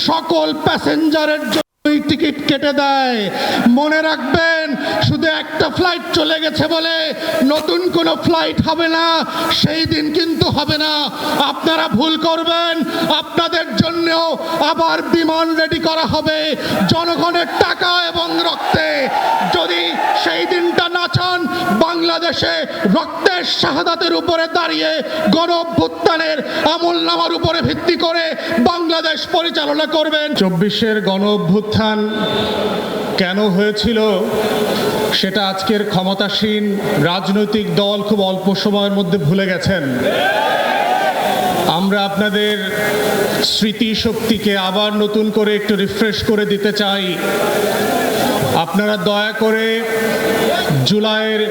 সকল প্যাসেঞ্জারের টিকিট কেটে দেয়। মনে রাখবেন, শুধু একটা ফ্লাইট চলে গেছে বলে নতুন কোনো ফ্লাইট হবে না, সেই দিন কিন্তু হবে না। আপনারা ভুল করবেন, আপনাদের জন্যও আবার বিমান রেডি করা হবে জনগণের টাকা এবং রক্তে। যদি সেই দিনটা না চান, বাংলাদেশে রক্তের শাহাদাতের উপরে দাঁড়িয়ে গণ অভ্যুত্থানের আমলনামার উপরে ভিত্তি করে বাংলাদেশ পরিচালনা করবেন। 24-এর গণ অভ্যুত্থান কেন হয়েছিল সেটা আজকের ক্ষমতাসীন রাজনৈতিক দল খুব অল্প সময়ের মধ্যে ভুলে গেছেন। আমরা আপনাদের স্মৃতিশক্তিকে আবার নতুন করে একটু রিফ্রেশ করে দিতে চাই। আপনারা দয়া করে জুলাইয়ের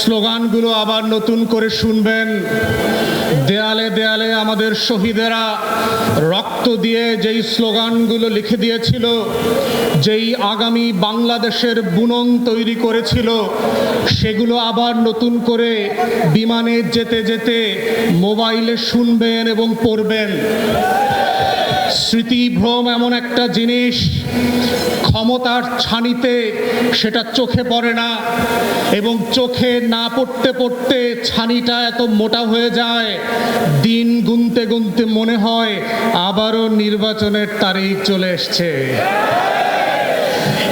স্লোগানগুলো আবার নতুন করে শুনবেন। দেয়ালে দেয়ালে আমাদের শহীদেরা রক্ত দিয়ে যেই স্লোগানগুলো লিখে দিয়েছিল, যেই আগামী বাংলাদেশের বুনন তৈরি করেছিল, সেগুলো আবার নতুন করে বিমানে যেতে যেতে মোবাইলে শুনবেন এবং পড়বেন। স্মৃতিভ্রম এমন একটা জিনিস, ক্ষমতার ছানিতে সেটা চোখে পড়ে না, এবং চোখে না পড়তে পড়তে ছানিটা এত মোটা হয়ে যায়, দিন গুনতে গুনতে মনে হয় আবারও নির্বাচনের তারিখ চলে এসছে।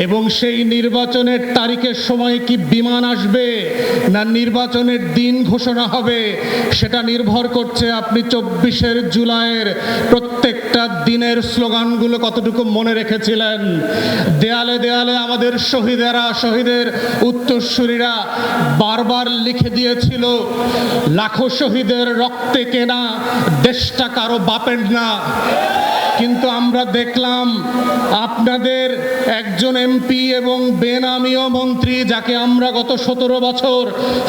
এবং সেই নির্বাচনের তারিখের সময় কি বিমান আসবে না নির্বাচনের দিন ঘোষণা হবে, সেটা নির্ভর করছে আপনি 24 জুলাইয়ের প্রত্যেকটা দিনের স্লোগানগুলো কতটুকু মনে রেখেছিলেন। দেয়ালে দেয়ালে আমাদের শহীদেরা, শহীদের উত্তরসূরিরা বারবার লিখে দিয়েছিল, লাখো শহীদের রক্তে কেনা দেশটা কারো বাপের না। কিন্তু আমরা দেখলাম আপনাদের একজন এমপি এবং বেনামীয় মন্ত্রী, যাকে আমরা গত 17 বছর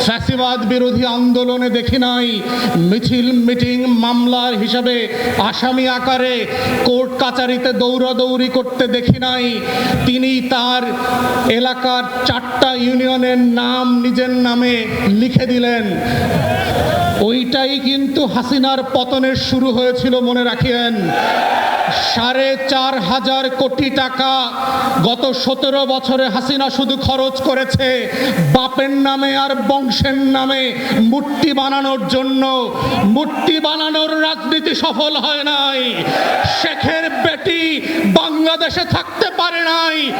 ফ্যাসিবাদ বিরোধী আন্দোলনে দেখি নাই, মিছিল মিটিং মামলার হিসাবে আসামি আকারে কোর্ট কাচারিতে দৌড়াদৌড়ি করতে দেখি নাই, তিনি তার এলাকার 4টা ইউনিয়নের নাম নিজের নামে লিখে দিলেন। ওইটাই কিন্তু হাসিনার পতনের শুরু হয়েছিল, মনে রাখিয়েন। 4,500 কোটি টাকা গত 17 বছরে হাসিনা শুধু খরচ করেছে বাপের নামে আর বংশের নামে মূর্তি বানানোর জন্য। মূর্তি বানানোর রাজনীতি সফল হয় নাই। শেখের বেটি বাংলাদেশে থাকতে পারে নাই।